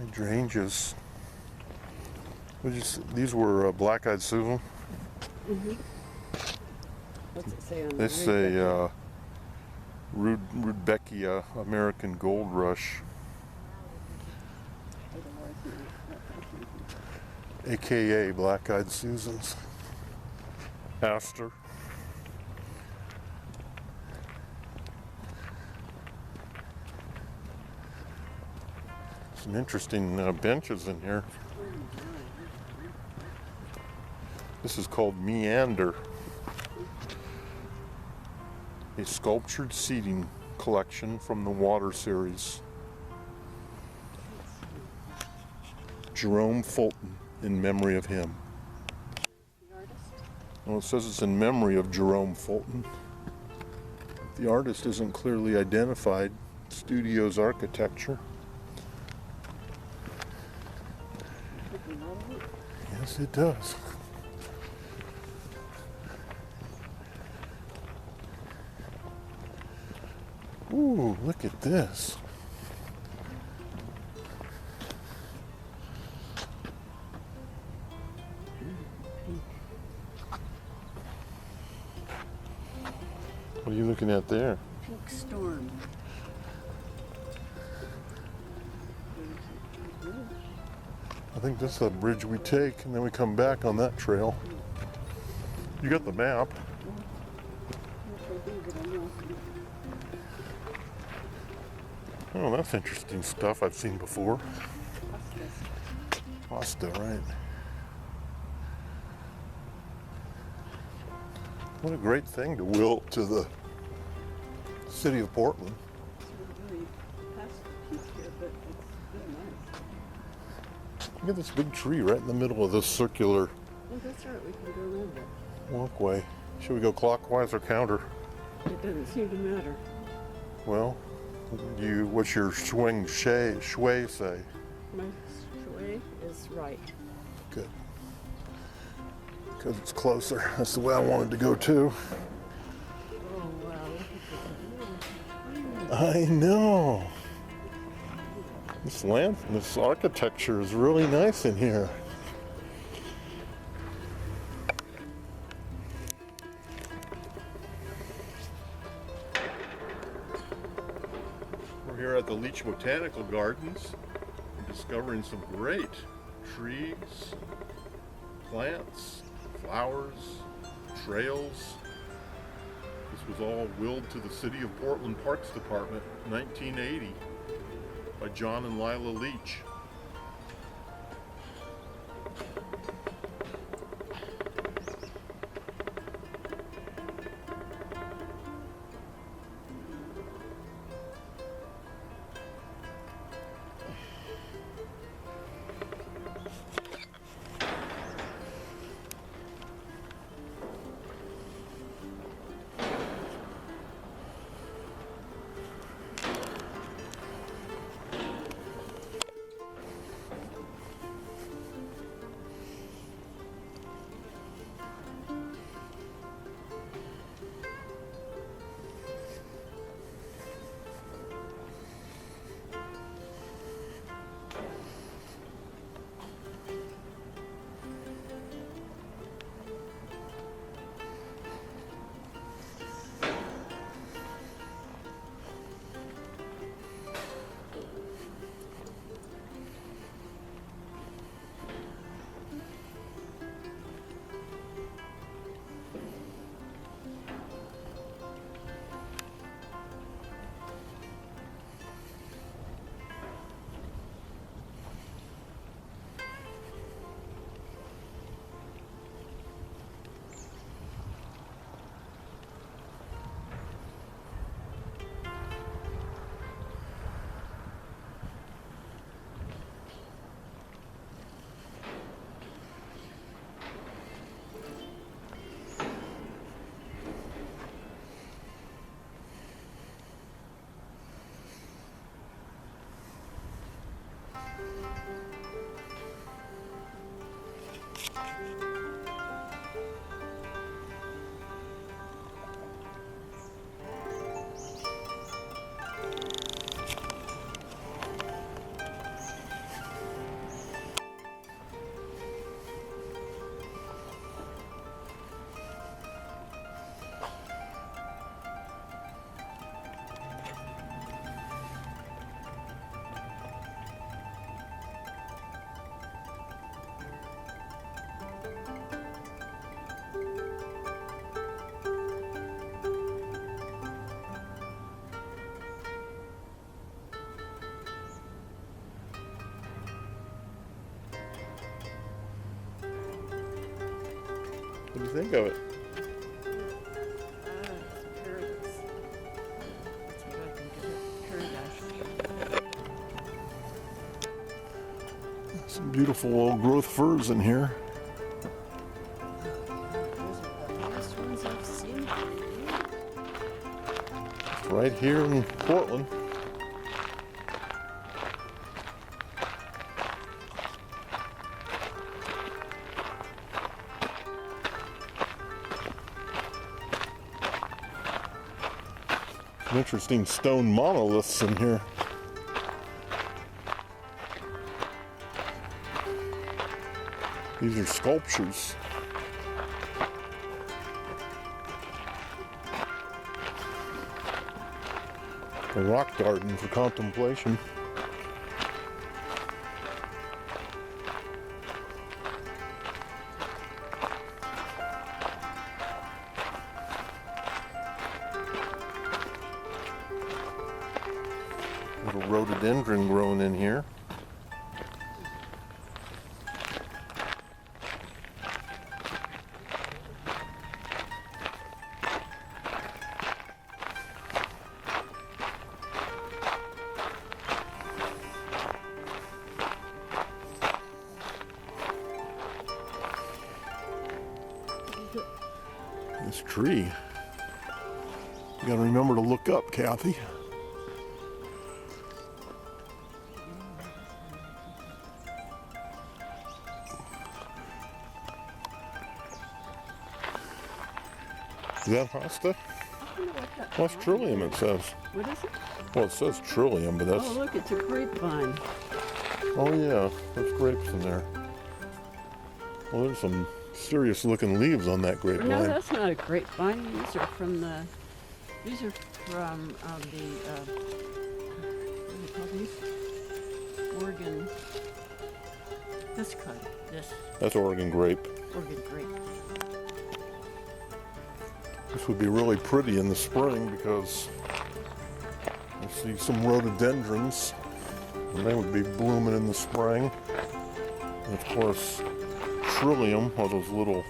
Hydrangeas. These were black-eyed Susan. Mm-hmm. What's it say on They say Rudbeckia American Gold Rush, aka black-eyed Susans. Aster. Some interesting benches in here. This is called Meander, a sculptured seating collection from the Water series. Jerome Fulton, in memory of him. The artist? Well, it says it's in memory of Jerome Fulton. The artist isn't clearly identified. Studio's architecture. Yes, it does. Ooh, look at this. What are you looking at there? Pink storm. I think this is the bridge we take, and then we come back on that trail. You got the map. Oh, that's interesting stuff I've seen before. Pasta, right. What a great thing to will to the city of Portland. Look at this big tree right in the middle of this circular Oh, that's right. We can go around it. walkway. Should we go clockwise or counter? It doesn't seem to matter. Well, what's your shui say? My shui is right. Good. Because it's closer. That's the way I wanted to go too. Oh, wow. I know. This architecture is really nice in here. We're here at the Leach Botanical Gardens and discovering some great trees, plants, flowers, trails. This was all willed to the City of Portland Parks Department in 1980 by John and Lila Leach. do you think of it? Paradise. That's what I think of it. Paradise. Some beautiful old growth firs in here. Those are the biggest ones I've seen. It's right here in Portland. Some interesting stone monoliths in here. These are sculptures. A rock garden for contemplation. Little rhododendron growing in here. This tree. You gotta remember to look up, Kathy. Is that hosta? I wonder what that Well, it's trillium, it says. What is it? Well, it says trillium, but that's... Oh, look, it's a grapevine. Oh, yeah. There's grapes in there. Well, there's some serious looking leaves on that grapevine. No, that's not a grapevine. These are from the what do you call these? Oregon. This kind. This That's Oregon grape. Oregon grape. This would be really pretty in the spring because I see some rhododendrons and they would be blooming in the spring. And of course, trillium, or those little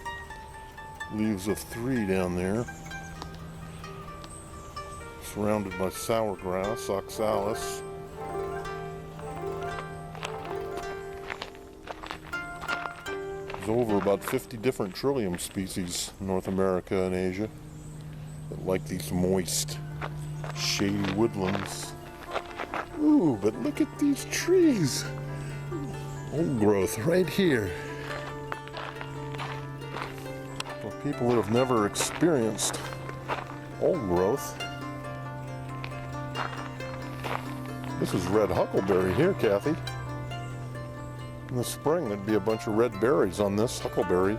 leaves of 3 down there, surrounded by sour grass, oxalis. There's over about 50 different trillium species in North America and Asia that like these moist, shady woodlands. Ooh, but look at these trees. Old growth right here. For people that have never experienced old growth, this is red huckleberry here, Kathy. In the spring, there'd be a bunch of red berries on this huckleberry.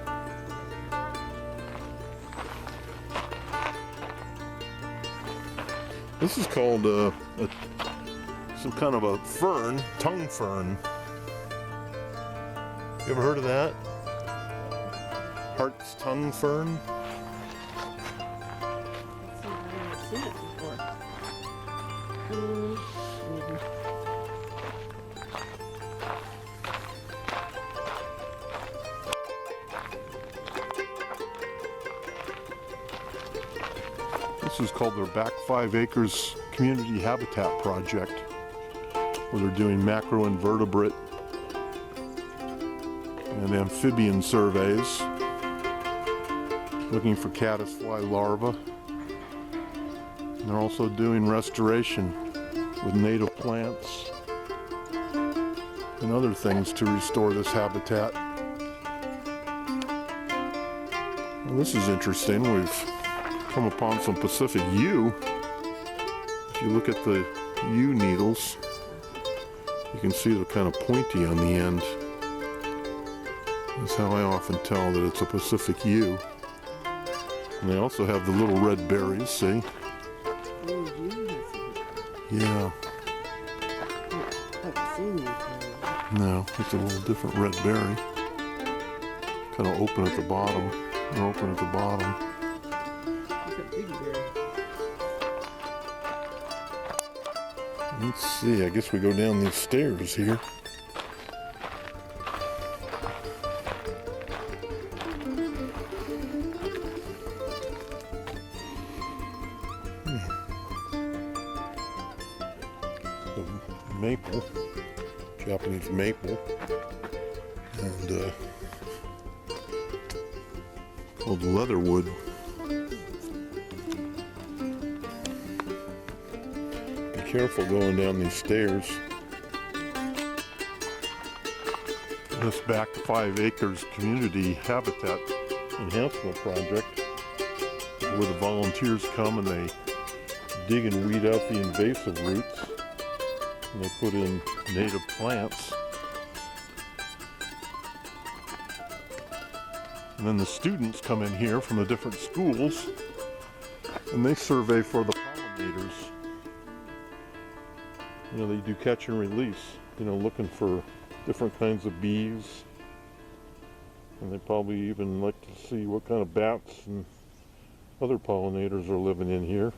This is called some kind of a fern, tongue fern. You ever heard of that? Hart's tongue fern? I've never seen it before. Maybe. This is called their Back 5 Acres Community Habitat Project, where they're doing macroinvertebrate and amphibian surveys, looking for caddisfly larvae. And they're also doing restoration with native plants and other things to restore this habitat. Well, this is interesting. We've come upon some Pacific yew. If you look at the yew needles, you can see they're kind of pointy on the end. That's how I often tell that it's a Pacific yew. And they also have the little red berries, see? Oh, you have Yeah. I've seen these berries. No, it's a little different red berry. Kind of open at the bottom. They're open at the bottom. It's a big berry. Let's see, I guess we go down these stairs here. maple, Japanese maple, and called leatherwood. Be careful going down these stairs. This back to 5 acres community habitat enhancement project is where the volunteers come and they dig and weed out the invasive roots, and they put in native plants. And then the students come in here from the different schools and they survey for the pollinators. You know, they do catch and release, you know, looking for different kinds of bees. And they probably even like to see what kind of bats and other pollinators are living in here.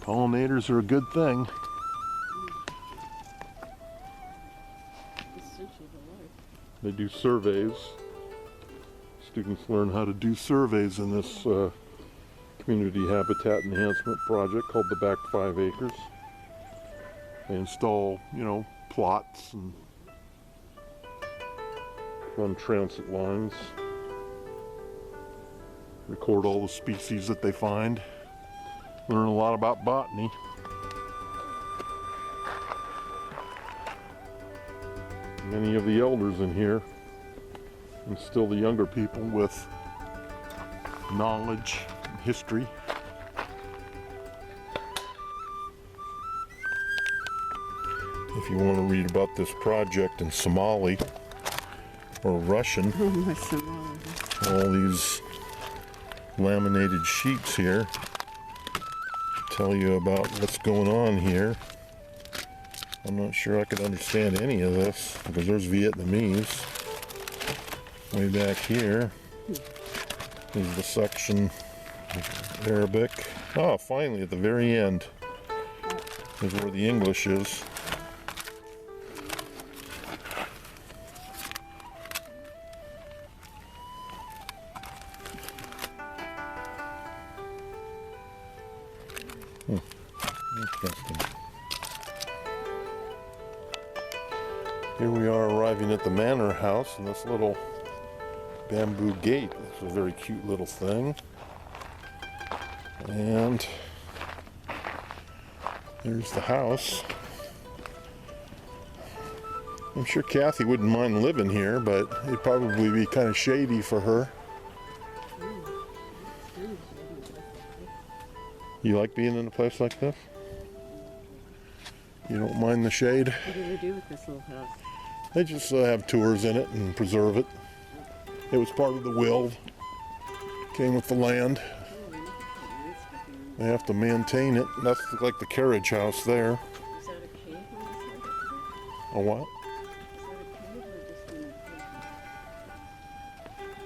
Pollinators are a good thing. They do surveys. Students learn how to do surveys in this community habitat enhancement project called the Back 5 Acres. They install, you know, plots and run transit lines, record all the species that they find, learn a lot about botany. Many of the elders in here instill the younger people with knowledge and history. If you want to read about this project in Somali or Russian, all these laminated sheets here tell you about what's going on here. I'm not sure I could understand any of this because there's Vietnamese. Way back here is the section Arabic. Oh, finally at the very end is where the English is. Interesting. Here we are arriving at the manor house, and this little bamboo gate. This is a very cute little thing. And there's the house. I'm sure Kathy wouldn't mind living here, but it'd probably be kind of shady for her. You like being in a place like this? You don't mind the shade? What do they do with this little house? They just have tours in it and preserve it. It was part of the will. Came with the land. They have to maintain it. That's like the carriage house there. Is that a cave on the side? A what?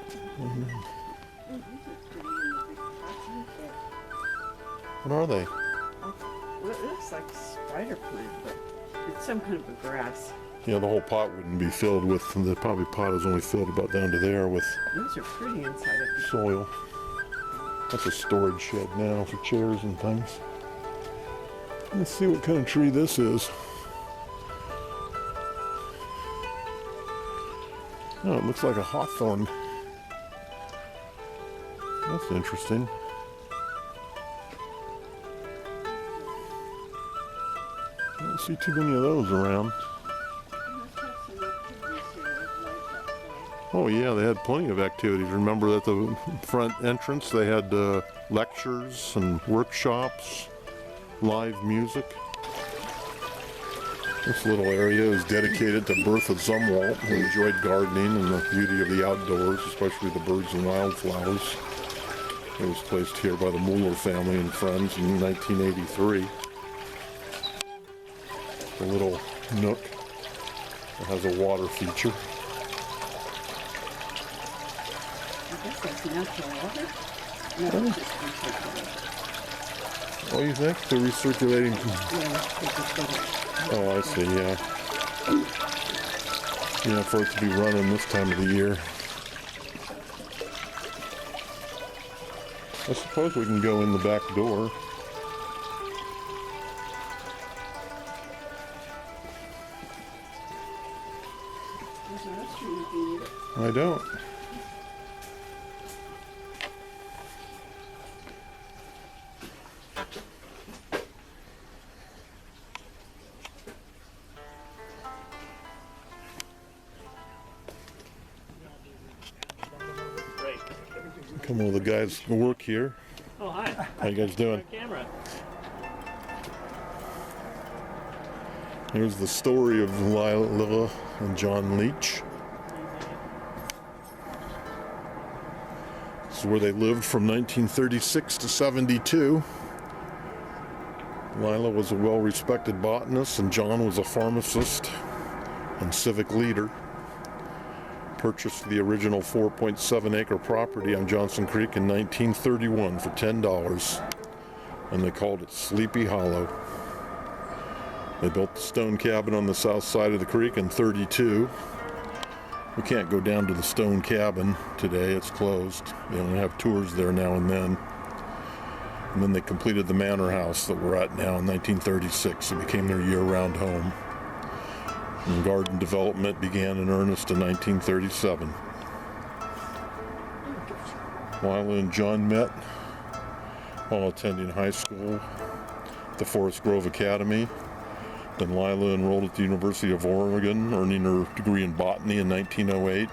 Is that a cave or just an What are they? Well, it looks like spider plant, but it's some kind of a grass. Yeah, the whole pot wouldn't be filled with, the probably pot is only filled about down to there with Those are pretty inside of it. soil. That's a storage shed now for chairs and things. Let's see what kind of tree this is. Oh, it looks like a hawthorn. That's interesting. I don't see too many of those around. Oh yeah, they had plenty of activities. Remember at the front entrance they had lectures and workshops, live music. This little area is dedicated to Bertha Zumwalt, who enjoyed gardening and the beauty of the outdoors, especially the birds and wildflowers. It was placed here by the Mueller family and friends in 1983. A little nook that has a water feature. I guess that's natural water. No, it's just recirculating. Oh, you think? They're recirculating? Yeah, Oh, I see, yeah. Yeah, for it to be running this time of the year. I suppose we can go in the back door. There's a restroom if you need it. I don't. Come on, the guys who work here. Oh, hi. How you guys doing? Camera. Here's the story of Lila and John Leach. This is where they lived from 1936 to 72. Lila was a well-respected botanist and John was a pharmacist and civic leader. Purchased the original 4.7-acre property on Johnson Creek in 1931 for $10, and they called it Sleepy Hollow. They built the stone cabin on the south side of the creek in 32. We can't go down to the stone cabin today, it's closed. They only have tours there now and then. And then they completed the manor house that we're at now in 1936. It became their year-round home. And garden development began in earnest in 1937. Lila and John met while attending high school at the Forest Grove Academy. Then Lila enrolled at the University of Oregon, earning her degree in botany in 1908.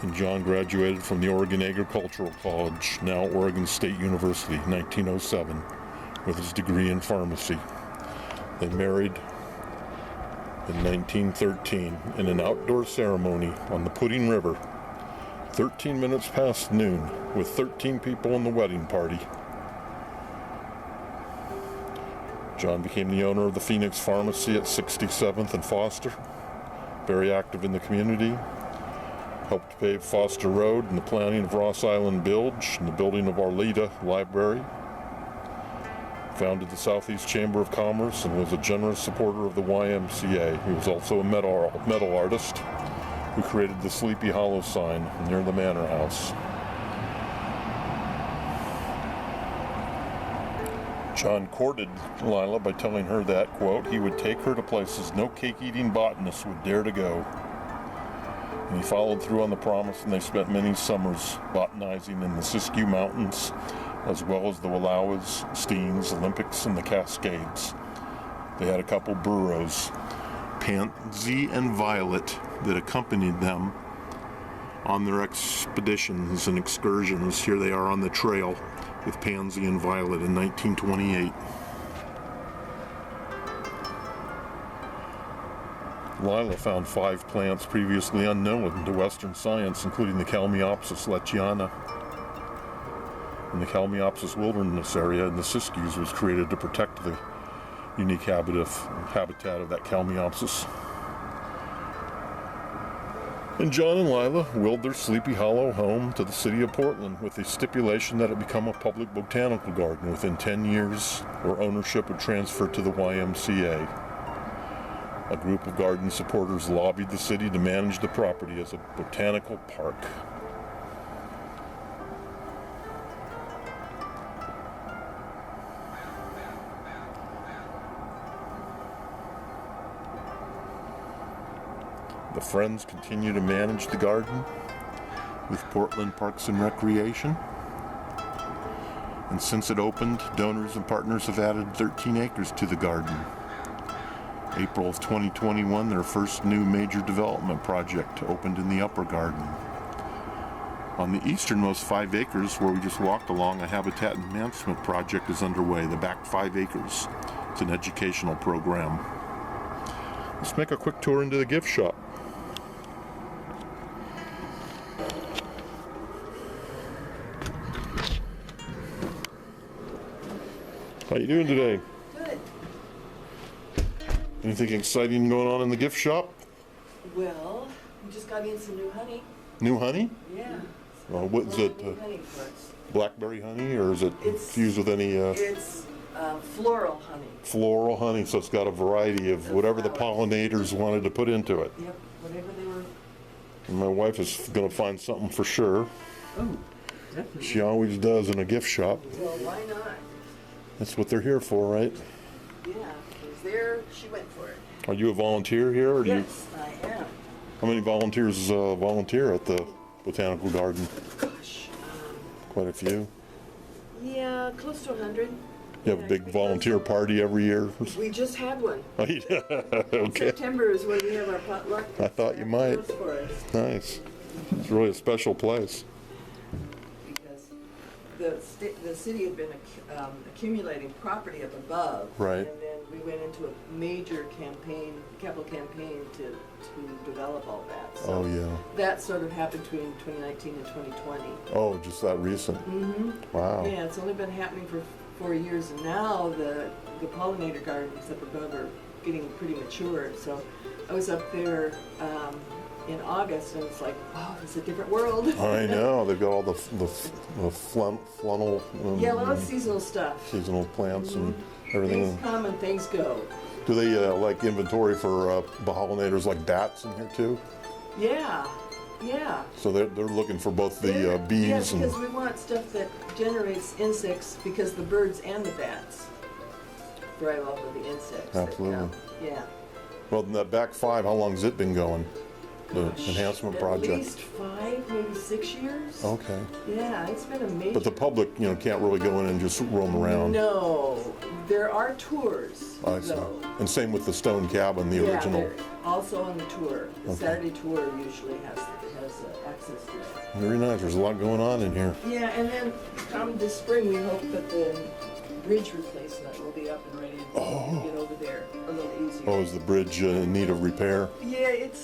And John graduated from the Oregon Agricultural College, now Oregon State University, 1907, with his degree in pharmacy. They married in 1913 in an outdoor ceremony on the Pudding River, 13 minutes past noon, with 13 people in the wedding party. John became the owner of the Phoenix Pharmacy at 67th and Foster, very active in the community, helped pave Foster Road and the planning of Ross Island Bilge and the building of Arleta Library. Founded the Southeast Chamber of Commerce and was a generous supporter of the YMCA. He was also a metal artist who created the Sleepy Hollow sign near the manor house. John courted Lila by telling her that, quote, he would take her to places no cake-eating botanist would dare to go. And he followed through on the promise, and they spent many summers botanizing in the Siskiyou Mountains, as well as the Wallowas, Steens, Olympics, and the Cascades. They had a couple burros, Pansy and Violet, that accompanied them on their expeditions and excursions. Here they are on the trail with Pansy and Violet in 1928. Lila found 5 plants previously unknown to Western science, including the Kalmiopsis lechiana. And the Kalmiopsis wilderness area in the Siskiyous was created to protect the unique habitat of that Kalmiopsis. And John and Lila willed their Sleepy Hollow home to the city of Portland with the stipulation that it become a public botanical garden within 10 years, where ownership would transfer to the YMCA. A group of garden supporters lobbied the city to manage the property as a botanical park. The Friends continue to manage the garden with Portland Parks and Recreation. And since it opened, donors and partners have added 13 acres to the garden. April of 2021, their first new major development project opened in the upper garden. On the easternmost 5 acres, where we just walked along, a habitat enhancement project is underway, the back 5 acres. It's an educational program. Let's make a quick tour into the gift shop. How you doing today? Good. Anything exciting going on in the gift shop? Well, we just got in some new honey. New honey? Yeah. What is it? New honey for us. Blackberry honey, or is it It's- infused with any It's floral honey. floral honey? So it's got a variety of whatever the pollinators wanted to put into it. Yep, whatever they were. And my wife is going to find something for sure. Oh, definitely. She always does in a gift shop. Well, why not? That's what they're here for, right? Yeah, it was there, she went for it. Are you a volunteer here, or do Yes, I am. How many volunteers volunteer at the Botanical Garden? Gosh, Quite a few. yeah, close to 100. You have a big volunteer party every year? We just had one. Oh, yeah. Okay. September is when we have our potluck. I thought you might. For us. Nice. It's really a special place. Because the city had been accumulating property up above. Right. And then we went into a major capital campaign to develop all that. So Oh, yeah. that sort of happened between 2019 and 2020. Oh, just that recent. Mm-hmm. Wow. Yeah, it's only been happening for 4 years, and now the pollinator gardens up above are getting pretty mature. So I was up there in August, and it's like, wow, it's a different world. I know. They've got all the flannel. Yeah, a lot of seasonal stuff. Seasonal plants and everything. Things come and things go. Do they like inventory for pollinators like bats in here too? Yeah, yeah. So they're looking for both the bees Yeah, and. because we want stuff that generates insects, because the birds and the bats thrive off of the insects. Absolutely. Yeah. Well, in that back 5, how long has it been going? The Gosh, enhancement at project. least 5, maybe 6 years. Okay. Yeah, it's been amazing. But the public, can't really go in and just roam around. No, there are tours. I see. though. And same with the stone cabin, the Yeah, original. they're also on the tour. The Okay. Saturday tour usually has access to it. Very nice. There's a lot going on in here. Yeah, and then come this spring, we hope that the bridge replacement will be up and ready to get over there a little easier. Oh, is the bridge in need of repair? Yeah, it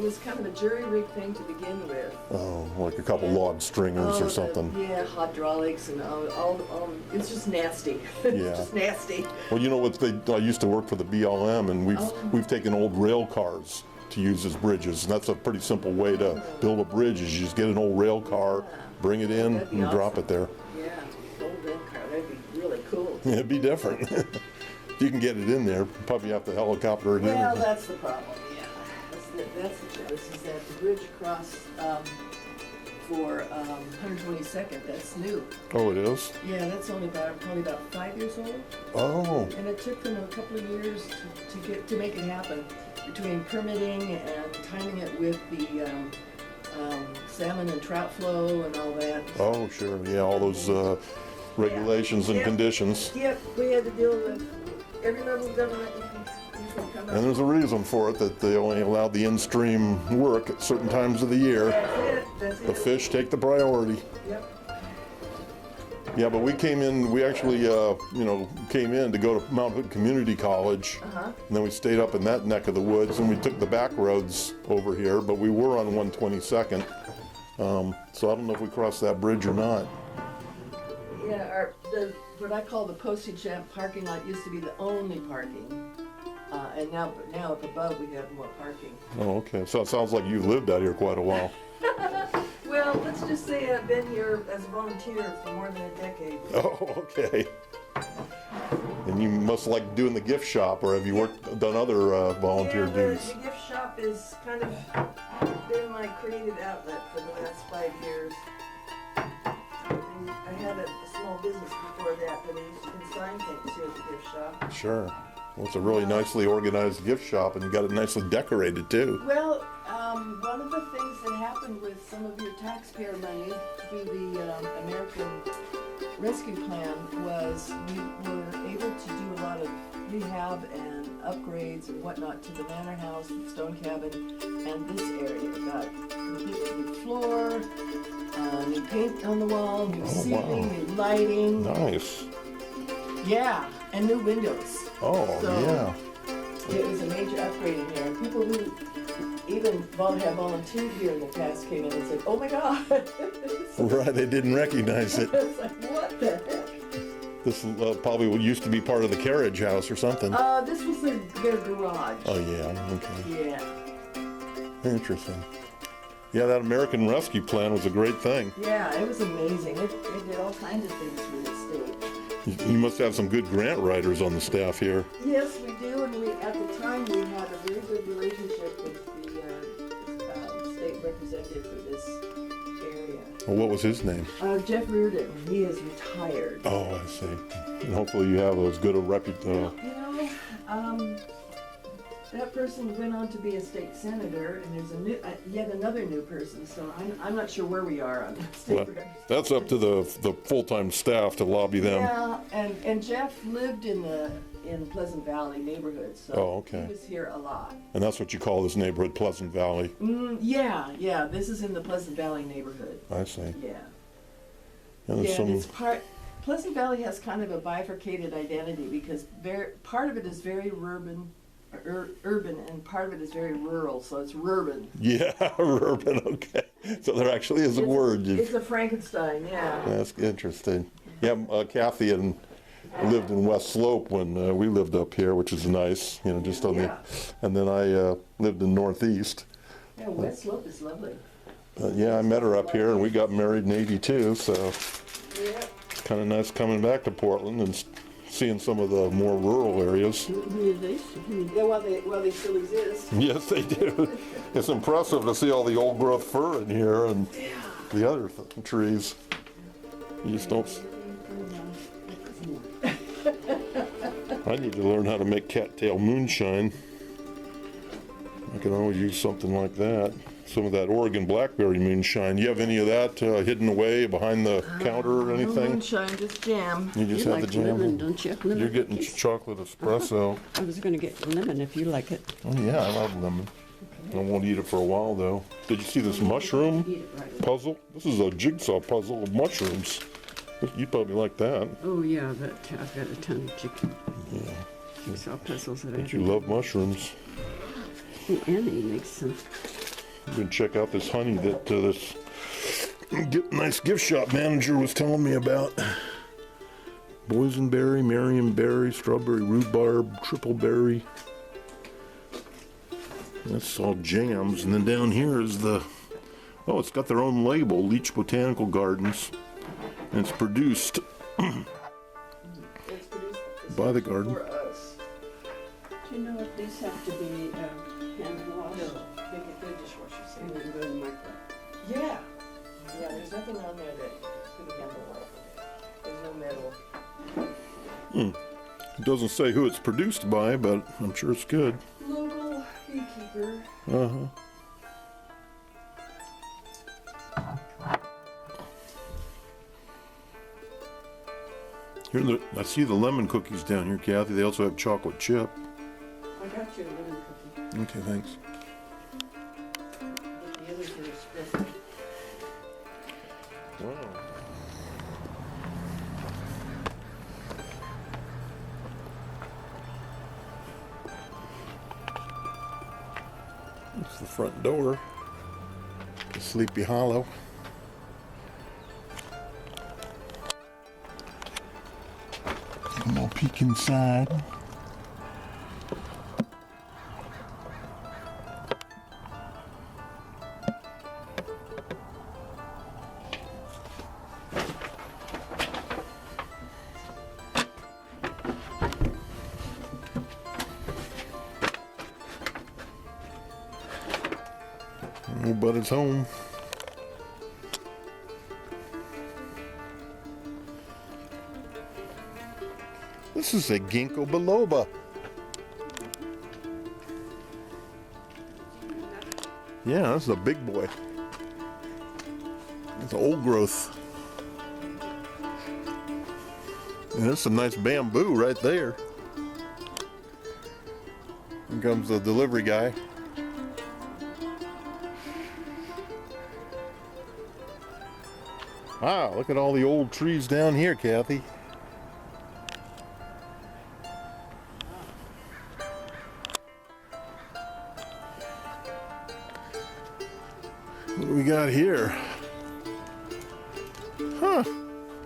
was kind of a jury rig thing to begin with. Oh, like a couple log stringers or something. Yeah, hydraulics and all it's just nasty. Yeah. It's just nasty. Well, you know what? I used to work for the BLM, and we've taken old rail cars to use as bridges, and that's a pretty simple way to build a bridge. Is you just get an old rail car, bring it in, That'd be and drop awesome. it there. Yeah, old red car, that'd be really cool. Yeah, it'd be different. If you can get it in there, probably have to helicopter it Well, in. that's the problem, yeah. That's the choice, is that the bridge across for 122nd, that's new. Oh, it is? Yeah, that's only probably about 5 years old. Oh, And it took them a couple of years to make it happen, between permitting and timing it with the salmon and trout flow and all that. oh, sure. Yeah, all those regulations and Yeah. conditions. Yep, we had to deal with every level of government you can come up. And there's a reason for it, that they only allowed the in-stream work at certain times of the year. That's it. The fish take the priority. Yep. Yeah, but we actually, came in to go to Mount Hood Community College. Uh-huh. And then we stayed up in that neck of the woods, and we took the back roads over here, but we were on 122nd. So I don't know if we crossed that bridge or not. Yeah, what I call the postage stamp parking lot used to be the only parking. And now up above we have more parking. Oh, okay. So it sounds like you've lived out here quite a while. Well, let's just say I've been here as a volunteer for more than a decade. Oh, okay. And you must like doing the gift shop, or have you done other volunteer duties? The gift shop is kind of been my creative outlet for the last 5 years. And I had a small business before that I used to consign things here at the gift shop. Sure. Well, it's a really nicely organized gift shop, and you got it nicely decorated too. Well, one of the things that happened with some of your taxpayer money through the American Rescue Plan was we were able to do a lot of rehab and upgrades and whatnot to the manor house, the stone cabin, and this area. Got completely new floor, new paint on the wall, new ceiling, new lighting. Nice. Yeah, and new windows. Oh, So, yeah. It was a major upgrade in here, and people who even have volunteered here in the past came in and said, "Oh my God!" Right, they didn't recognize it. It's like, what the heck? This probably used to be part of the carriage house or something. This was their garage. Oh, yeah, okay. Yeah, Interesting. Yeah, that American Rescue Plan was a great thing. yeah, it was amazing. It did all kinds of things for the state. You must have some good grant writers on the staff here. Yes, we do, and at the time we had a very good relationship with the state representative for this area. Well, what was his name? Jeff Reardon. He is retired. Oh, I see. And hopefully you have as good a reputation. that person went on to be a state senator, and there's a new, yet another new person. So I'm not sure where we are on state Well, reps. that's up to the full-time staff to lobby them. Yeah, and Jeff lived in Pleasant Valley neighborhood, so Oh, okay. he was here a lot. And that's what you call this neighborhood, Pleasant Valley. Yeah, this is in the Pleasant Valley neighborhood. I see. Yeah. And there's Yeah, some, it's Pleasant Valley has kind of a bifurcated identity because part of it is very urban, and part of it is very rural, so it's rurban. yeah, urban, okay. So there actually is a word. It's a Frankenstein, yeah. That's interesting. Yeah, Kathy lived in West Slope when we lived up here, which is nice, you know, just on Yeah. and then I lived in Northeast. Yeah, West Slope is lovely. Yeah, I met her up here and we got married in '82, so Yeah. kind of nice coming back to Portland and seeing some of the more rural areas. Yeah, while they still exist. Yes, they do. It's impressive to see all the old growth fir in here and the other trees. You just don't. I need to learn how to make cattail moonshine. I can always use something like that. Some of that Oregon blackberry moonshine. Do you have any of that hidden away behind the counter or No anything? moonshine, just jam. You just You have like the jam. lemon, don't you? Lemon You're getting cookies? chocolate espresso. I was going to get lemon if you like it. Oh yeah, I love lemon. I won't eat it for a while though. Did you see this mushroom Eat it right. puzzle? This is a jigsaw puzzle of mushrooms. You'd probably like that. Oh yeah, but I've got a ton of chicken. Yeah. Jigsaw puzzles that I But you love mushrooms. Annie makes some. You can check out this honey that this nice gift shop manager was telling me about. Boysenberry, Marionberry, strawberry rhubarb, triple berry. That's all jams. And then down here is it's got their own label, Leach Botanical Gardens. And it's produced It's produced by the garden. for us. Do you know if these have to be hand washed? No, they're dishwasher And safe. then go in the microwave. Yeah. Yeah, there's nothing on there that could handle that. There's no metal. It doesn't say who it's produced by, but I'm sure it's good. Local beekeeper. Uh-huh. Here, I see the lemon cookies down here, Kathy. They also have chocolate chip. I got you a lemon cookie. Okay, thanks. But the others are espresso. Wow. That's the front door to Sleepy Hollow. And we'll peek inside. Oh, but it's home. This is a ginkgo biloba. Yeah, this is a big boy. It's old growth. And there's some nice bamboo right there. Here comes the delivery guy. Wow, look at all the old trees down here, Kathy. What do we got here? Huh,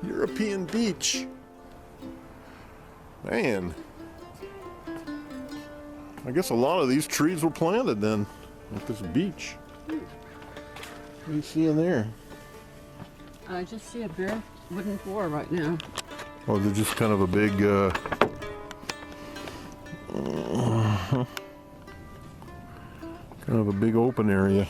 European beach. Man, I guess a lot of these trees were planted then at this beach. What do you see in there? I just see a bare wooden floor right now. Oh, they're just kind of a big, kind of a big open area.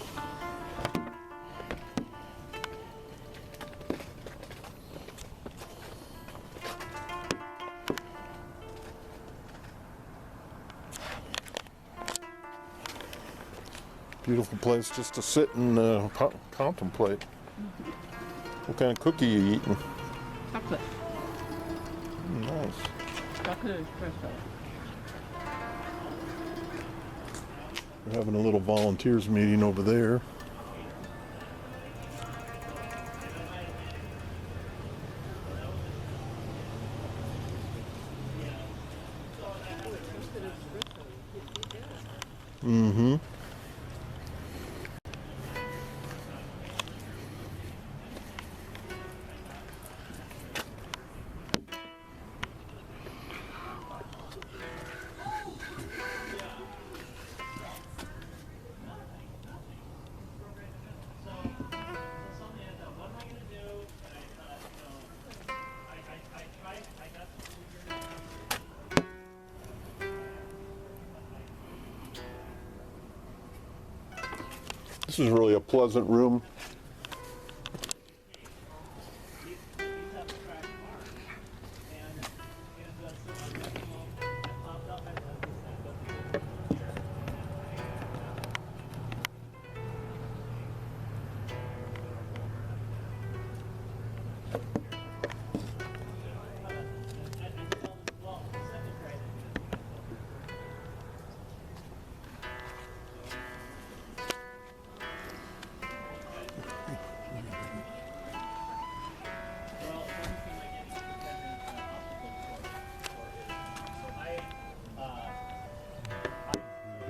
Beautiful place just to sit and contemplate. What kind of cookie you eating? Chocolate. Nice. Chocolate espresso. We're having a little volunteers meeting over there. Mm-hmm. This is really a pleasant room.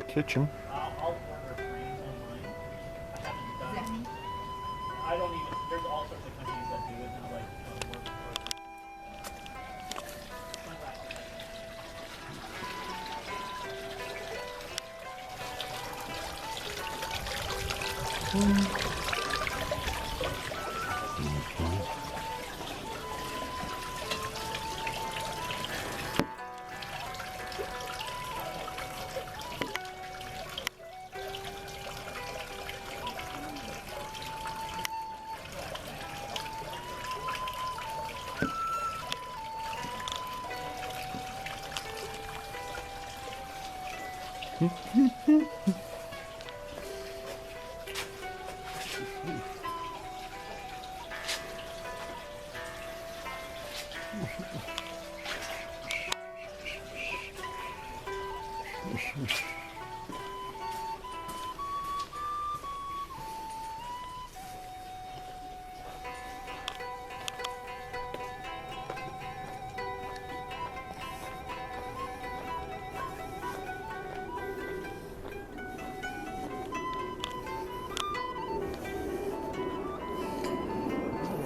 Kitchen. I'll order frames online. I haven't done it. I don't even, there's all sorts of companies that do it now, like work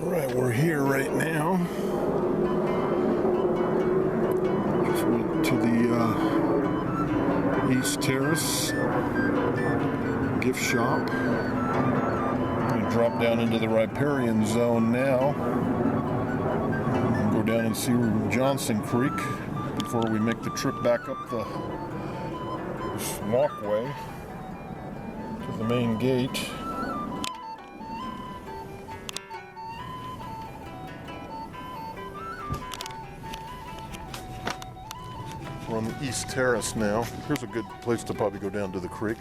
Alright, we're here right now. Just went to the East Terrace gift shop. I'm gonna drop down into the riparian zone now. Go down and see Johnson Creek before we make the trip back up this walkway to the main gate. We're on the East Terrace now. Here's a good place to probably go down to the creek.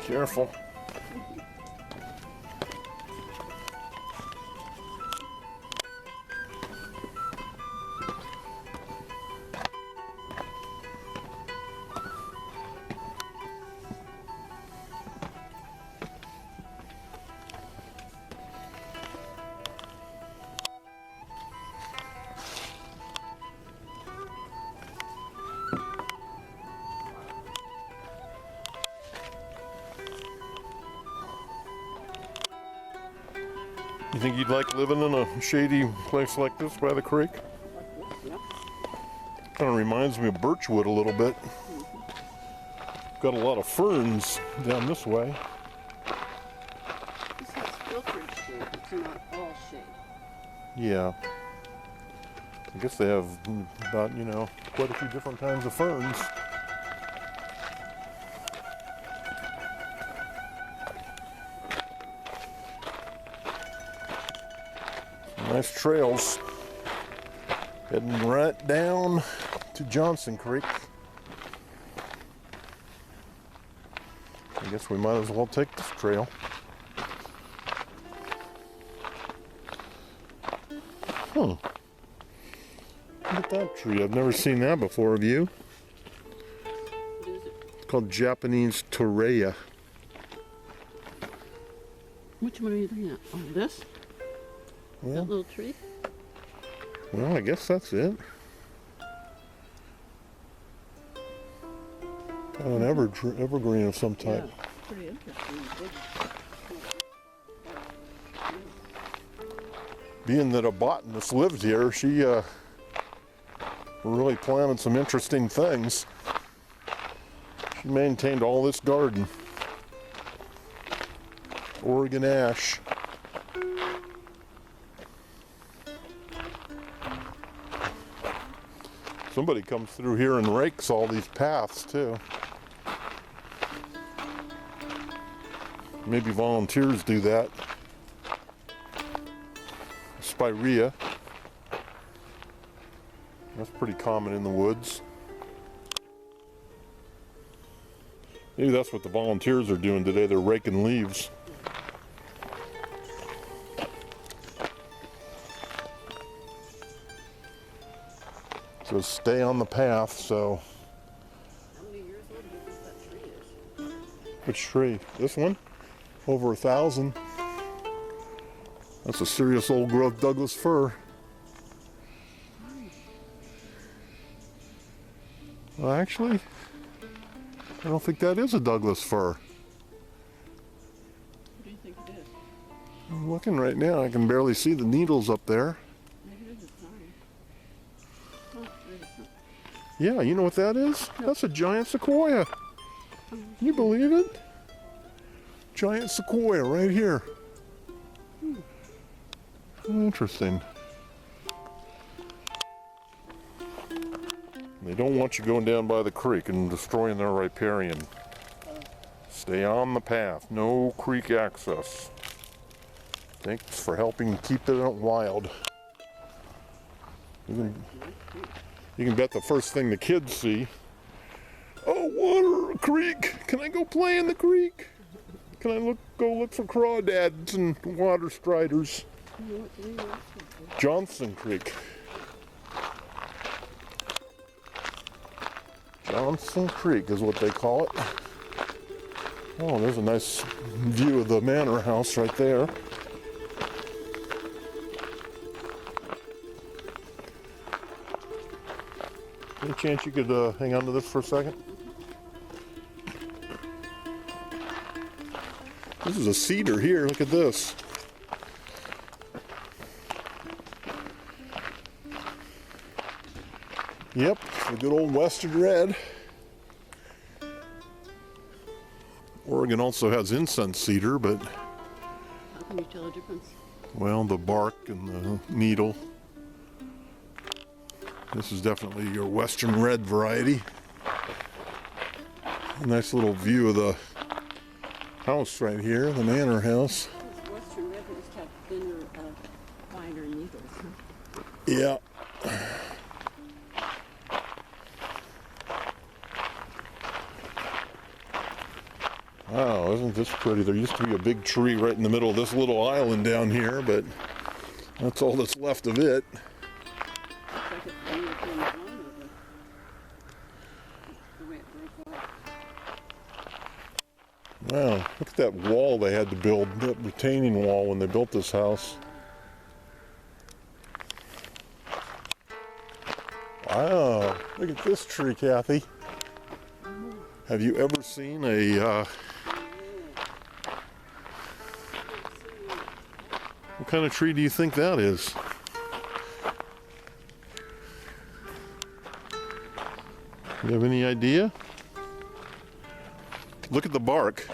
Careful. You think you'd like living in a shady place like this by the creek? Kind of reminds me of Birchwood a little bit. Got a lot of ferns down this way. This has filtered shade. It's not all shade. Yeah. I guess they have about, quite a few different kinds of ferns. Nice trails heading right down to Johnson Creek. I guess we might as well take this trail. Look at that tree. I've never seen that before, have you? What is it? It's called Japanese Torreya. Which one are you looking at? Oh, this? Well, That little tree? well, I guess that's it. An evergreen of some type. Yeah, pretty interesting. Being that a botanist lived here, she really planted some interesting things. She maintained all this garden. Oregon ash. Somebody comes through here and rakes all these paths too. Maybe volunteers do that. Spirea. That's pretty common in the woods. Maybe that's what the volunteers are doing today. They're raking leaves. So stay on the path, so. How many years old do you think that tree is? Which tree? This one? Over 1,000. That's a serious old growth Douglas fir. Well, actually, I don't think that is a Douglas fir. What do you think it is? I'm looking right now. I can barely see the needles up there. Maybe it is a pine. Oh, there's something. Yeah, you know what that is? No. That's a giant sequoia. Can you believe it? Giant sequoia right here. Interesting. They don't want you going down by the creek and destroying their riparian. Stay on the path. No creek access. Thanks for helping keep it wild. You can bet the first thing the kids see, oh, water, a creek. Can I go play in the creek? Can I go look for crawdads and water striders? You know what tree it is? Johnson Creek. Johnson Creek is what they call it. Oh, there's a nice view of the manor house right there. Any chance you could hang on to this for a second? This is a cedar here. Look at this. Yep, the good old Western red. Oregon also has incense cedar, but, How can you tell the difference? well, the bark and the needle. This is definitely your Western red variety. A nice little view of the house right here, the manor house. This Western red must have thinner, finer needles. Huh? Yeah. Wow, isn't this pretty? There used to be a big tree right in the middle of this little island down here, but that's all that's left of it. Looks like it's the European one or the way it broke off. Wow, look at that wall they had to build, that retaining wall when they built this house. Wow, look at this tree, Kathy. Have you ever seen a, what kind of tree do you think that is? You have any idea? Look at the bark.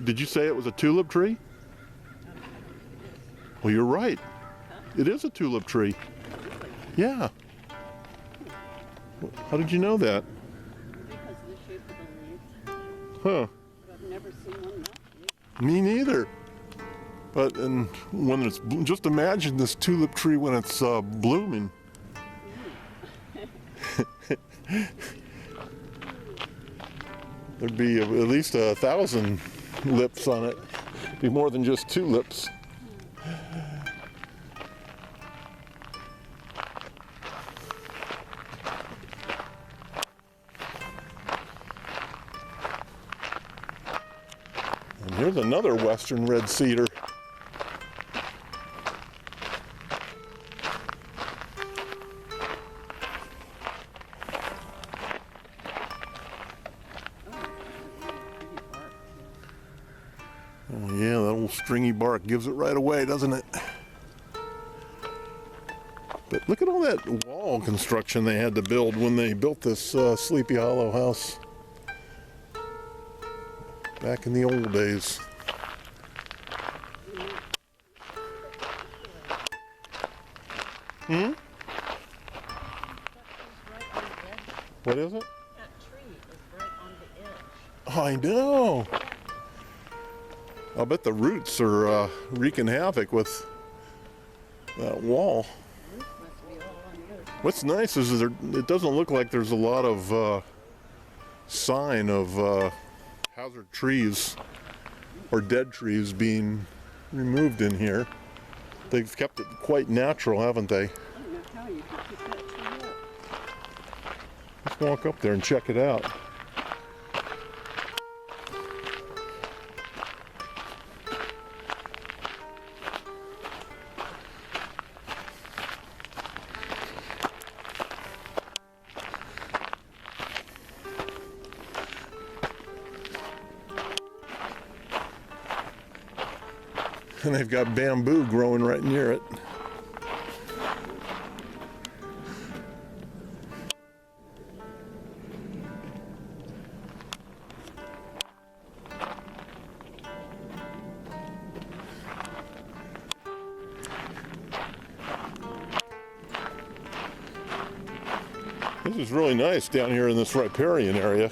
Did you say it was a tulip tree? Well, you're right. It is a tulip tree. Yeah. How did you know that? Because of the shape of the leaves. Huh. But I've never seen one not shape. Me neither. But and when it's just imagine this tulip tree when it's blooming. There'd be at least 1,000 lips on it. Be more than just 2 lips. And here's another western red cedar. Oh yeah, that old stringy bark gives it right away, doesn't it? But look at all that wall construction they had to build when they built this Sleepy Hollow house back in the old days. Hmm? What is it? That tree is right on the edge. I know. I'll bet the roots are wreaking havoc with that wall. This must be all on the other side. What's nice is it doesn't look like there's a lot of sign of hazard trees or dead trees being removed in here. They've kept it quite natural, haven't they? I don't know how you could pick that tree up. Let's walk up there and check it out. And they've got bamboo growing right near it. This is really nice down here in this riparian area.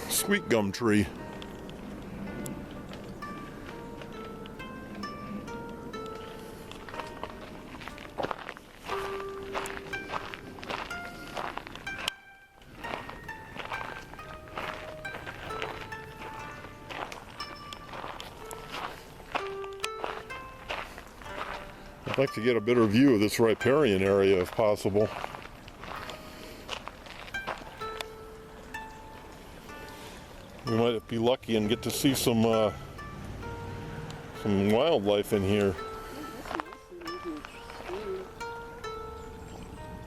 Sweet gum tree. I'd like to get a better view of this riparian area if possible. We might be lucky and get to see some wildlife in here.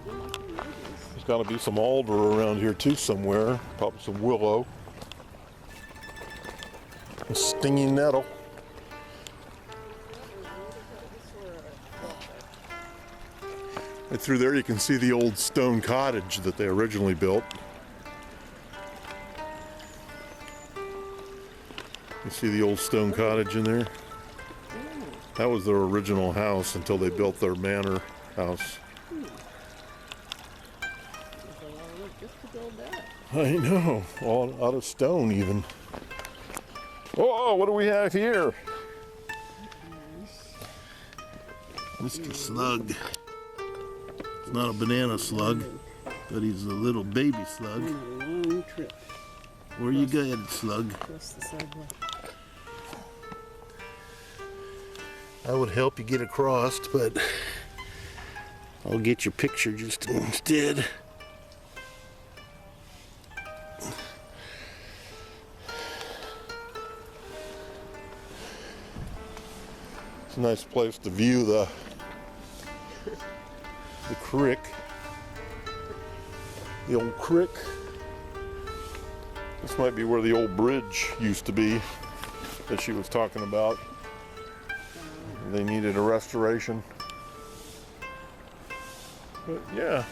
There's got to be some alder around here too somewhere. Probably some willow. A stinging nettle. Right through there you can see the old stone cottage that they originally built. You see the old stone cottage in there? That was their original house until they built their manor house. Just to build that. I know, all out of stone even. Oh, what do we have here? Mr. Slug. It's not a banana slug, but he's a little baby slug. On a long trip Where you going, Slug? across the sidewalk. I would help you get across, but I'll get your picture just instead. It's a nice place to view the creek, the old creek. This might be where the old bridge used to be that she was talking about. They needed a restoration. But yeah.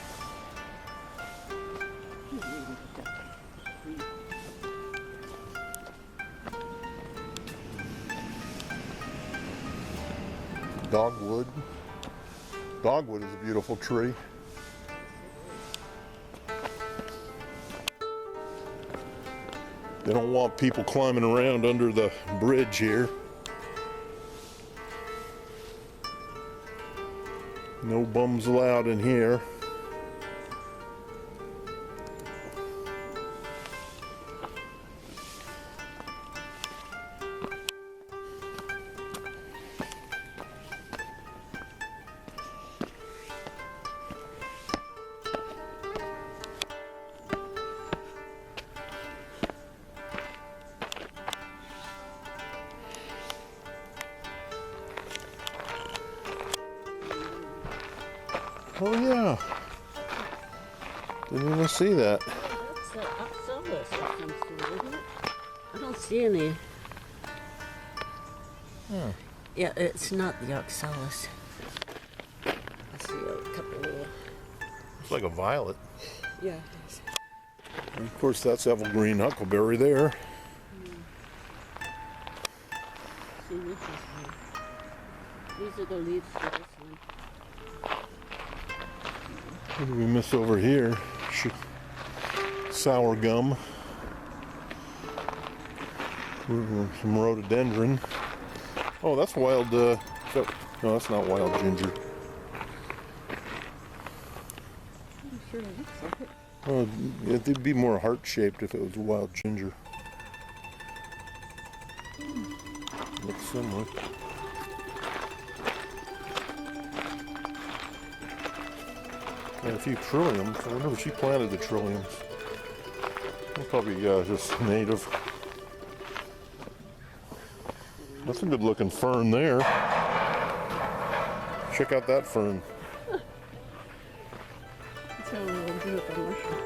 Dogwood. Dogwood is a beautiful tree. They don't want people climbing around under the bridge here. No bums allowed in here. Oh yeah. Didn't even see that. That's oxalis or something, isn't it? I don't see any. Hmm. Yeah, it's not the oxalis. I see a couple of. It's like a violet. Yeah, it is. And of course, that's evergreen huckleberry there. See, this is one. These are the leaves for this one. What do we miss over here? Sour gum. Some rhododendron. Oh, that's wild. No, that's not wild ginger. I'm sure it looks like it. Well, it'd be more heart-shaped if it was wild ginger. Looks similar. And a few trilliums. I wonder if she planted the trilliums. They're probably just native. That's a good looking fern there. Check out that fern. It's a little bit of a mushroom.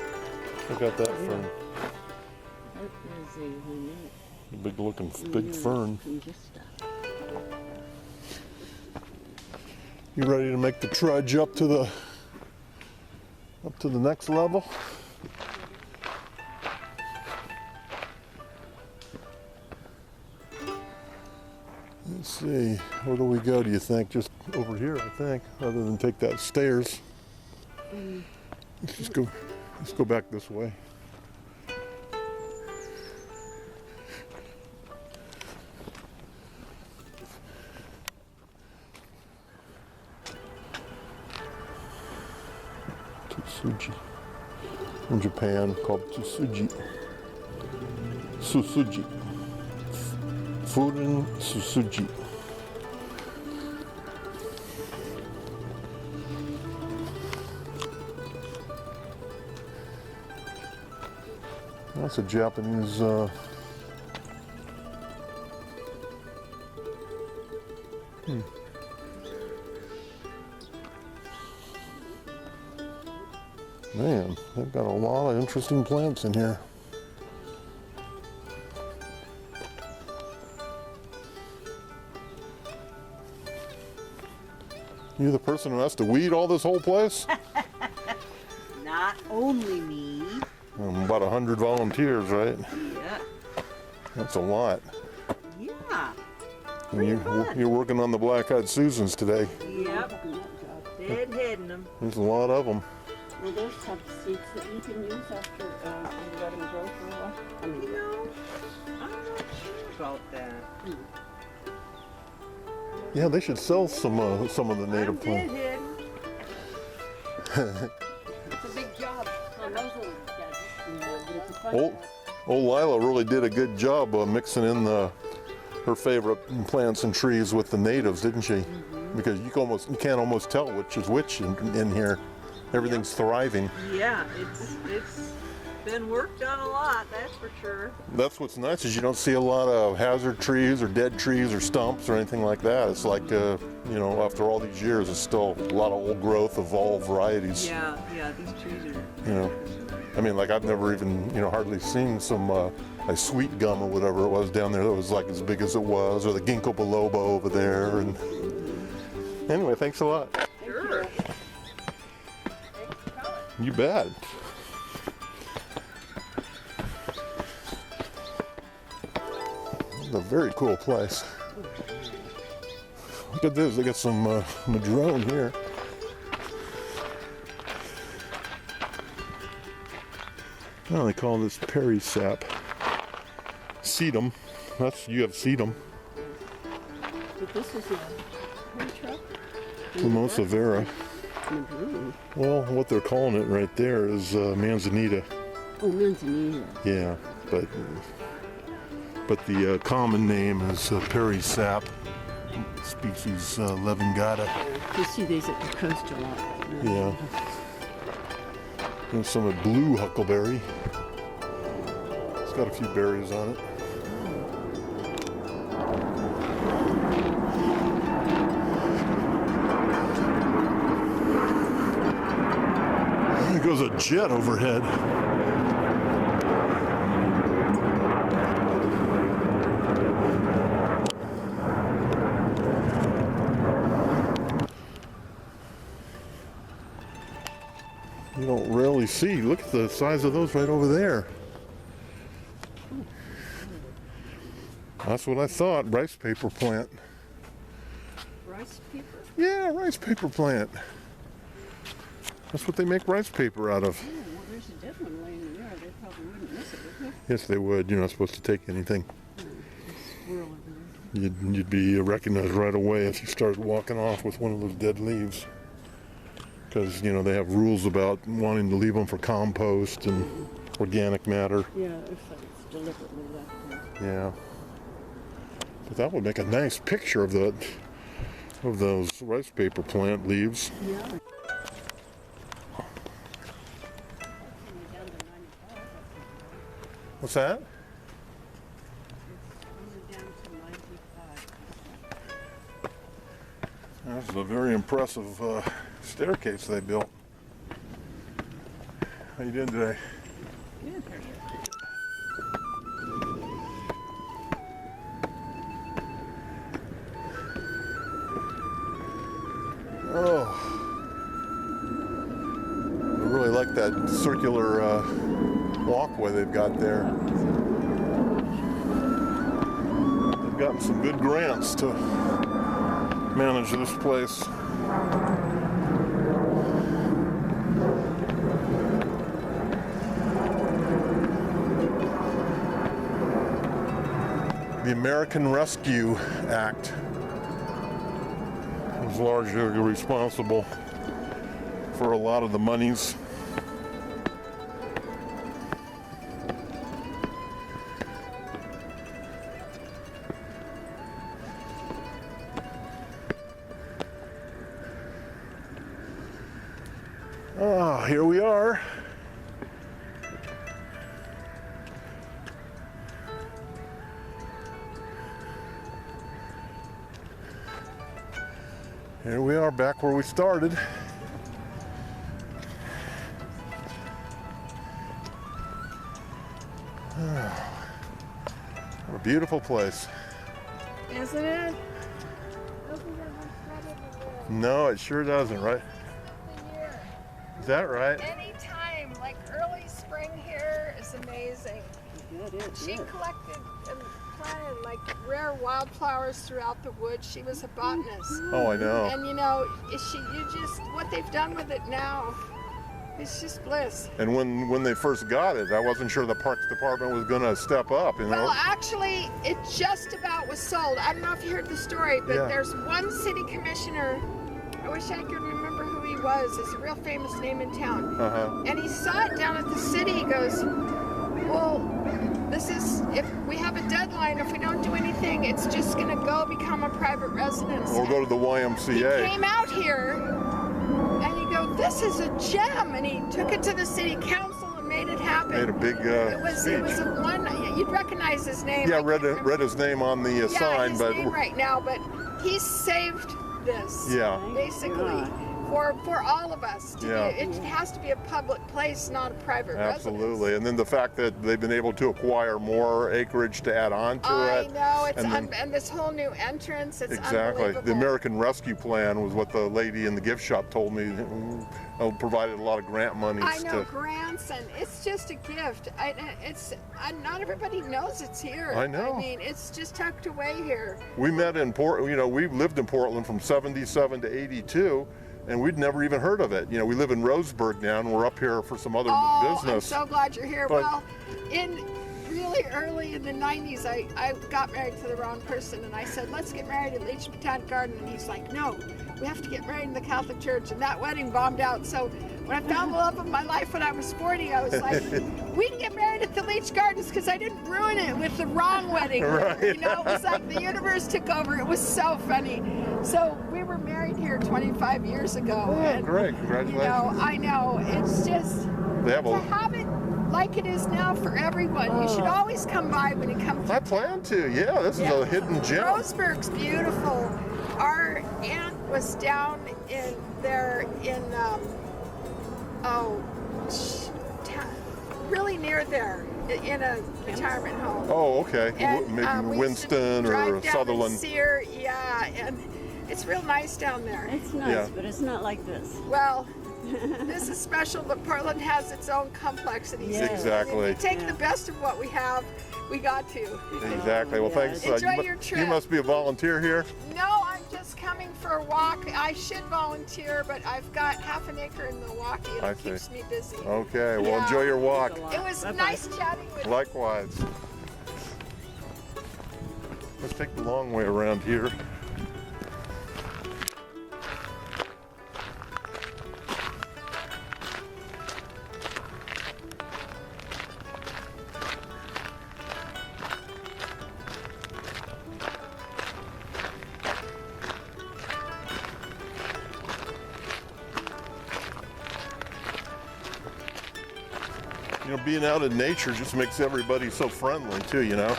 Check out that fern. That is a linnet. Big looking big fern. You ready to make the trudge up to the next level? Let's see, where do we go, do you think? Just over here, I think, other than take that stairs. Let's go back this way. Tsuji. In Japan, called tsuji. Susuji. Furin Susuji. That's a Japanese Man, they've got a lot of interesting plants in here. You the person who has to weed all this whole place? Not only me. About 100 volunteers, right? Yeah. That's a lot. Yeah. And you're working on the black-eyed Susans today. Yep. Deadheading them. There's a lot of them. Well, there's some seeds that you can use after you let them grow for a while. I mean, You know, I'm not sure about that. Yeah, they should sell some of the native I'm plants. deadheading. it's a big job. On those little guys, but it's a fun Old Lila really did a good job mixing in her favorite plants and trees with the natives, didn't she? Because you can't almost tell which is which in here. Everything's thriving. Yeah, it's been worked on a lot, that's for sure. That's what's nice is you don't see a lot of hazard trees or dead trees or stumps or anything like that. It's like after all these years, it's still a lot of old growth of all varieties. Yeah, these trees are. I mean, like I've never even hardly seen some a sweet gum or whatever it was down there that was like as big as it was, or the ginkgo biloba over there. And anyway, thanks a lot. Sure. You bet. It's a very cool place. Look at this. They got some madrone here. Oh, they call this Perry sap. Sedum. You have sedum. But this is a tree truck. Mimosa vera. Madrone. Well, what they're calling it right there is manzanita. Oh, manzanita. Yeah, but the common name is Perry sap, species levingata. You see these at the coast a lot. Yeah. And some blue huckleberry. It's got a few berries on it. There goes a jet overhead. You don't rarely see. Look at the size of those right over there. That's what I thought. Rice paper plant. Rice paper? Yeah, rice paper plant. That's what they make rice paper out of. Oh, well, there's a dead one laying there. They probably wouldn't miss it, would Yes, they would. You're not supposed to take anything. they? Squirrel over there. You'd be recognized right away if you started walking off with one of those dead leaves. Because, you know, they have rules about wanting to leave them for compost and organic matter. Yeah, it looks like it's deliberately left there. Yeah. But that would make a nice picture of those rice paper plant leaves. Yeah. What's that? Down to 95. This is a very impressive staircase they built. How you doing today? Good. Oh, I really like that circular walkway they've got there. They've gotten some good grants to manage this place. The American Rescue Act was largely responsible for a lot of the monies. Ah, here we are. Here we are back where we started. What a beautiful place. Isn't it? No, it sure doesn't, right? Is that right? Anytime, like early spring here is amazing. Yeah, it is. She Yeah. collected and planted like rare wildflowers throughout the woods. She was a botanist. Oh, I know. And you know, what they've done with it now, it's just bliss. And when they first got it, I wasn't sure the Parks Department was going to step up, you know? Well, actually, it just about was sold. I don't know if you heard the story, but Yeah. there's one city commissioner, I wish I could remember who he was, it's a real famous name in town. Uh-huh. And he saw it down at the city. He goes, well, if we have a deadline, if we don't do anything, it's just going to go become a private residence. Or go to the He YMCA. came out here and he go, this is a gem. And he took it to the city council and made it happen. Made a big It was speech. a one, you'd recognize his name. Yeah, I read can't remember. his name on the Yeah, sign, his but name right now, but he saved this. yeah. Basically, for all of us. Yeah. It has to be a public place, not a private Absolutely. residence. And then the fact that they've been able to acquire more acreage to add on to I it. know, it's and then- and this whole new entrance, it's Exactly. unbelievable. The American Rescue Plan was what the lady in the gift shop told me. Provided a lot of grant monies I know, to. grants, and it's just a gift. Not everybody knows it's here. I know. I mean, it's just tucked away here. We met in Portland. You know, we lived in Portland from '77 to '82, and we'd never even heard of it. You know, we live in Roseburg now, and we're up here for some other business. I'm so glad you're here. But- Well, in really early in the 90s, I got married to the wrong person, and I said, let's get married at Leach Botanical Garden, and he's like, no, we have to get married in the Catholic Church, and that wedding bombed out. So when I found the love of my life when I was 40, I was like, we can get married at the Leach Gardens, because I didn't ruin it with the wrong wedding. Right. You know, it was like the universe took over. It was so funny. So we were married here 25 years ago. Oh, and, great. you Congratulations. know, I know, it's just They have to a. have it like it is now for everyone. You should always come by when you come I to plan to. Yeah, this is a hidden gem. Roseburg's beautiful. Our aunt was down in there in really near there in a retirement home. Oh, okay. And, Maybe we used to Winston drive or down and Sutherland. see her, yeah, and it's real nice down there. It's nice, Yeah. but it's not like this. Well, this is special, but Portland has its own complexities. Yeah. Exactly. We take Yeah. the best of what we have. We got to. Exactly. Well, Yeah. thanks. Enjoy you, your You trip. must be a volunteer here. No, I'm just coming for a walk. I should volunteer, but I've got half an acre in Milwaukee, and I it see. keeps me busy. Okay. Well, Yeah. enjoy your walk. It was Bye-bye. nice chatting with you. Likewise. Let's take the long way around here. You know, being out in nature just makes everybody so friendly too, you know.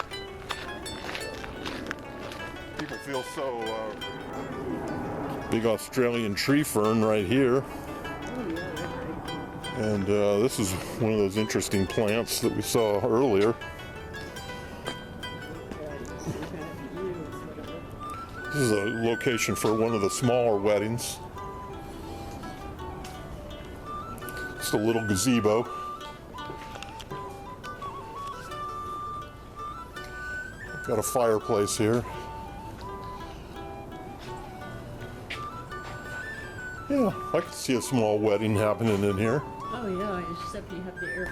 People feel so big Australian tree fern right here. And this is one of those interesting plants that we saw earlier. This is a location for one of the smaller weddings. Just a little gazebo. Got a fireplace here. Yeah, I could see a small wedding happening in here. Oh yeah, except you have the air.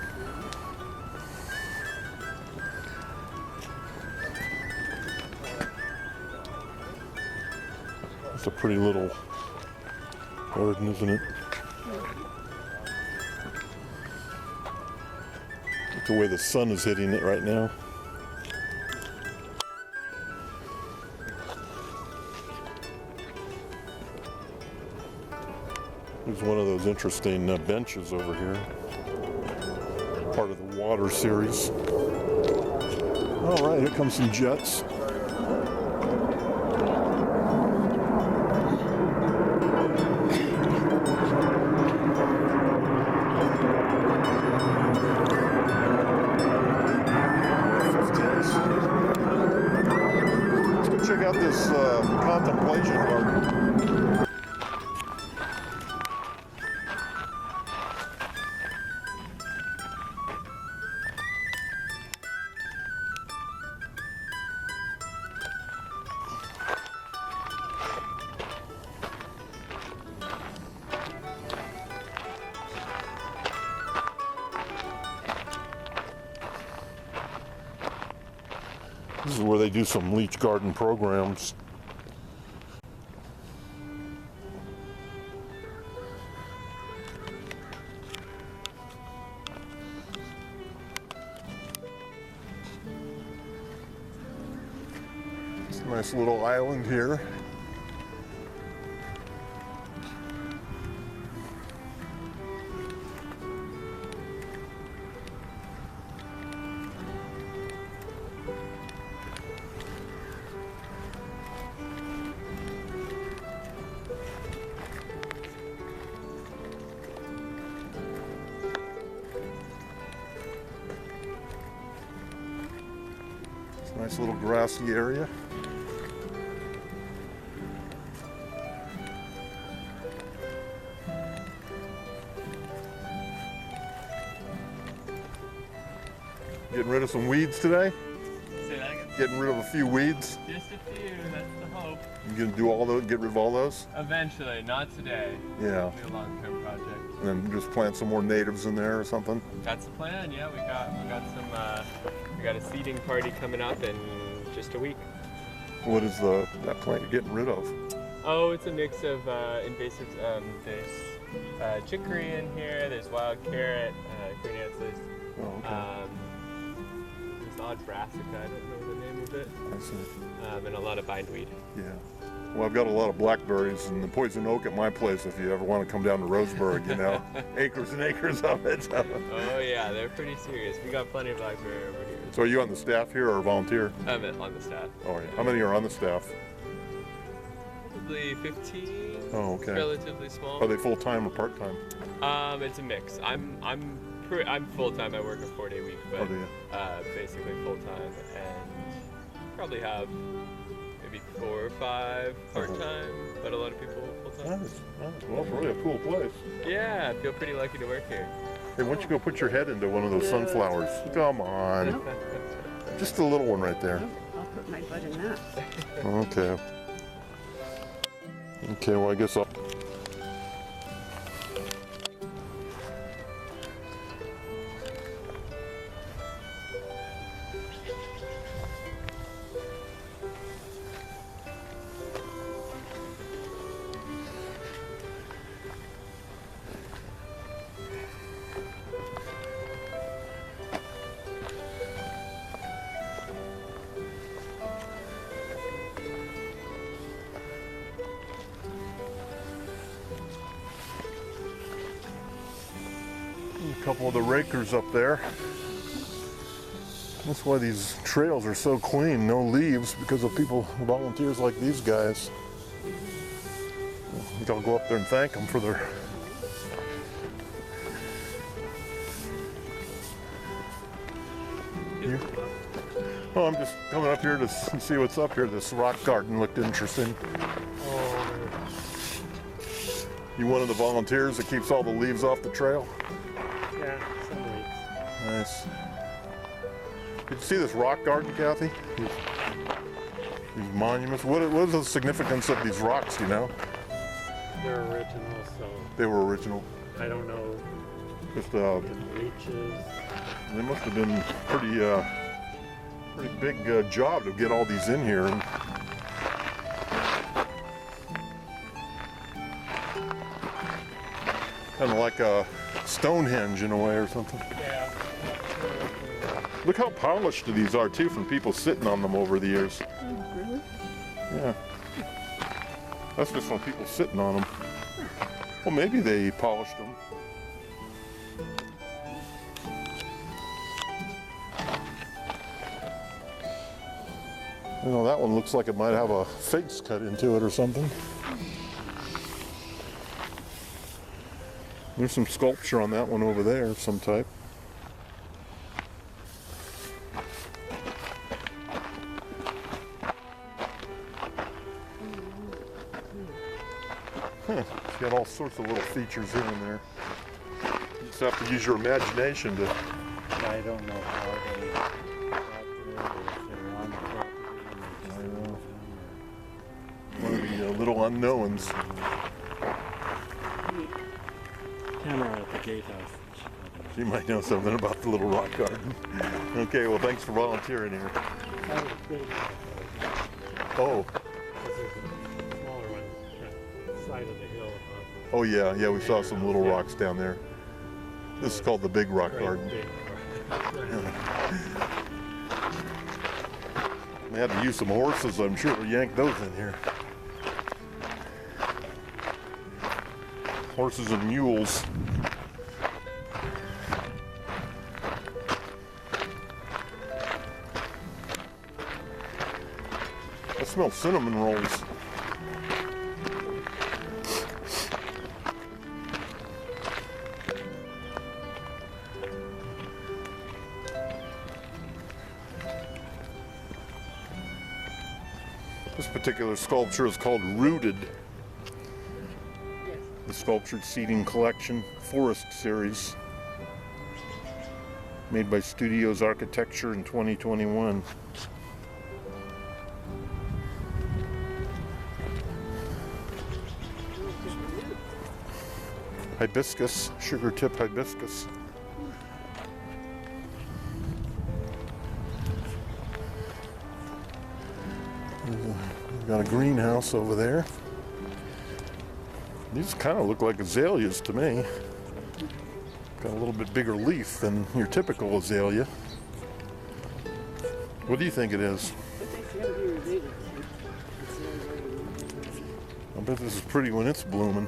It's a pretty little garden, isn't it? Look the way the sun is hitting it right now. There's one of those interesting benches over here. Part of the water series. All right, here comes some jets. Let's go check out this contemplation garden. This is where they do some Leach Garden programs. It's a nice little island here. Nice little grassy area. Getting rid of some weeds today? Say that again? Getting rid of a few weeds? Just a few, that's the hope. You gonna do all those, get rid of all those? Eventually, not today. Yeah. It'll be a long-term project. And then just plant some more natives in there or something? That's the plan, yeah. We got a seeding party coming up in just a week. What is that plant you're getting rid of? Oh, it's a mix of invasives. There's chicory in here, there's wild carrot, green antlers. Oh, okay. There's odd brassica, I don't know the name of it. I see. And a lot of bindweed. Yeah. Well, I've got a lot of blackberries and the poison oak at my place if you ever want to come down to Roseburg, you know. Acres and acres of it. Oh yeah, they're pretty serious. We got plenty of blackberry over here. So are you on the staff here or volunteer? I'm on the staff. Oh yeah. How many are on the staff? Probably 15. Oh, okay. Relatively small. Are they full-time or part-time? It's a mix. I'm full-time. I work a 4-day week, but Oh, do you? basically full-time, and probably have maybe 4 or 5 part-time, but a lot of people full-time. Nice. Well, it's really a cool place. Yeah, I feel pretty lucky to work here. Hey, why don't you go put your head into one of those sunflowers? Come on. Just a little one right there. I'll put my butt in that. Okay. Okay, well, I guess I'll... A couple of the rakers up there. That's why these trails are so clean, no leaves, because of people, volunteers like these guys. I think I'll go up there and thank them for their... Here. Oh, I'm just coming up here to see what's up here. This rock garden looked interesting. You one of the volunteers that keeps all the leaves off the trail? Yeah, some weeks. Nice. Did you see this rock garden, Kathy? These monuments. What is the significance of these rocks, do you know? They're original, so They were original. I don't know. Just Leeches. they must have been pretty big job to get all these in here. And kind of like a Stonehenge in a way or something. Yeah. Look how polished these are too from people sitting on them over the years. Really? Yeah. That's just from people sitting on them. Well, maybe they polished them. You know, that one looks like it might have a face cut into it or something. There's some sculpture on that one over there of some type. Huh. It's got all sorts of little features here and there. You just have to use your imagination to... I don't know how they got there, or if they're on the property. I know. One of the little unknowns. Camera at the gatehouse. You might know something about the little rock garden. Okay, well, thanks for volunteering here. Oh, There's a smaller one at the side of the hill. oh yeah, we saw some little rocks down there. This is called the Big Rock Garden. Big. They had to use some horses, I'm sure, to yank those in here. Horses and mules. I smell cinnamon rolls. This particular sculpture is called Rooted. The Sculptured Seating Collection Forest Series. Made by Studios Architecture in 2021. Hibiscus, sugar tip hibiscus. We've got a greenhouse over there. These kind of look like azaleas to me. Got a little bit bigger leaf than your typical azalea. What do you think it is? I bet this is pretty when it's blooming.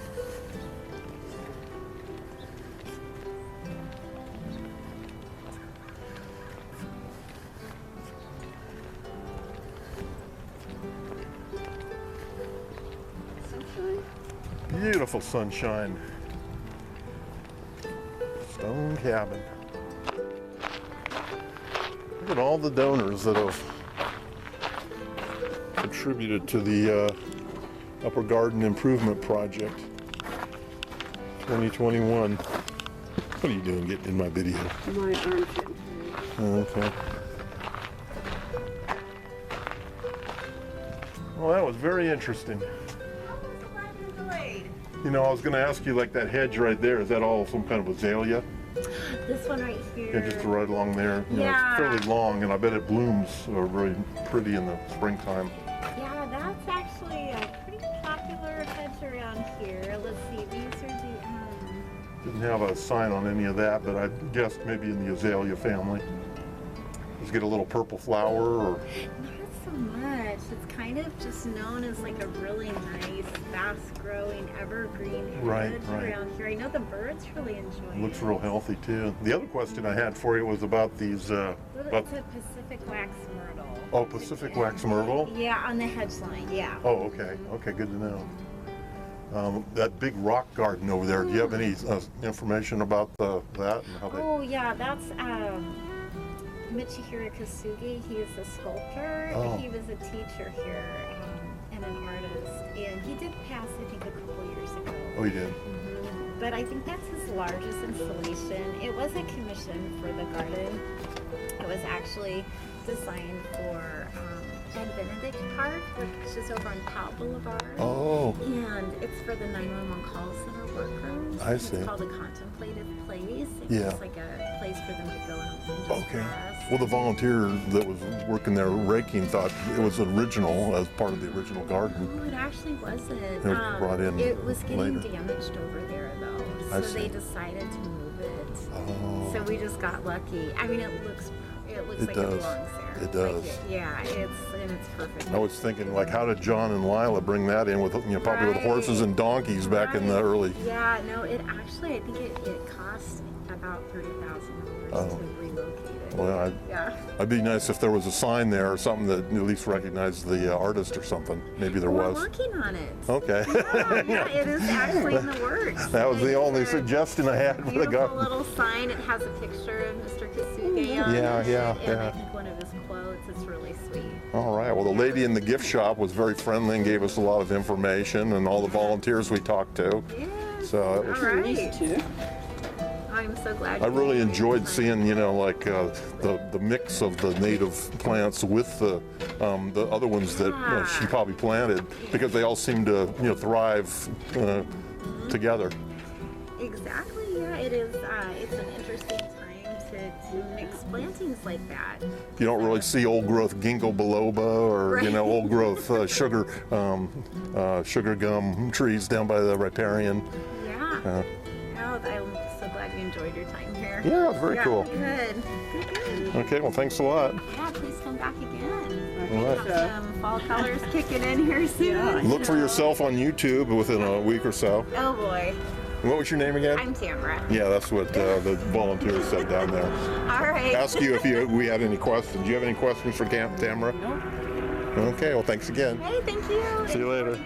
Beautiful sunshine. Stone cabin. Look at all the donors that have contributed to the Upper Garden Improvement Project 2021. What are you doing getting in my video? My armpit. Okay. Well, that was very interesting. You know, I was going to ask you, like that hedge right there, is that all some kind of azalea? This one right here. Yeah, just right along there. You know, Yeah. it's fairly long, and I bet it blooms very pretty in the springtime. Yeah, that's actually a pretty popular hedge around here. Let's see, these are the, Didn't have a sign on any of that, but I guessed maybe in the azalea family. Just get a little purple flower, or not so much. It's kind of just known as like a really nice, fast-growing evergreen hedge Right. around here. I know the birds really enjoy it. looks real healthy too. The other question I had for you was about these. It's a Pacific wax myrtle. Oh, Pacific wax myrtle. Yeah, on the hedge line, yeah. Oh, okay. Okay, good to know. That big rock garden over there. Do you have any information about that and how they? Oh, yeah, that's Michihiro Kasugi. He's a sculptor. Oh. He was a teacher here and an artist. And he did pass, I think, a couple years ago. Oh, you did. But I think that's his largest installation. It was a commission for the garden. It was actually designed for Ben Benedict Park, which is over on Powell Boulevard. Oh. And it's for the 911 call center workers. I see. It's called a contemplative place. It's Yeah. just like a place for them to go and just Okay. rest. Well, the volunteer that was working there raking thought it was original as part of the original garden. Oh, it actually wasn't. It was brought in It was getting later. damaged over there, though. I So see. they decided to move it. Oh. So we just got lucky. I mean, it looks It like does. it belongs there. It does. Yeah, it's perfect. I was thinking, like, how did John and Lila bring that in with, you know, probably with horses and donkeys back in the Right. early. Yeah, no, it actually, I think it cost about $30,000 Oh. to relocate it. Well, Yeah. it'd be nice if there was a sign there or something that at least recognized the artist or something. Maybe there We're was. working on it. Okay. Yeah, it is actually in the works. That was the only It's a suggestion I had for the beautiful garden. little sign. It has a picture of Mr. Kasuge on Yeah, it. yeah, And yeah. I think one of his quotes. It's really sweet. All right. Well, the lady in the gift shop was very friendly and gave us a lot of information, and all the volunteers we talked to. Yeah. So it was. All right. I'm so glad. I you really had a good enjoyed time. seeing, you know, like the mix of the native plants with the other ones that she probably planted, because they all seem to, you know, thrive together. Exactly. Yeah, it is. It's an interesting time to mix plantings like that. You don't really see old growth ginkgo biloba or you know old growth sugar gum trees down by the riparian. Yeah. Oh, I'm so glad you enjoyed your time here. Yeah, it's very cool. Good. Good. Okay, well, thanks a lot. Yeah, please come back again. All right. Have some fall colors kicking in here soon. Look for yourself on YouTube within a week or so. Oh boy. What was your name again? I'm Tamara. Yeah, that's what the volunteers said down there. All right. Ask you if we had any questions. Do you have any questions for Tamara? Nope. Okay, well, thanks again. Hey, thank you. See you later.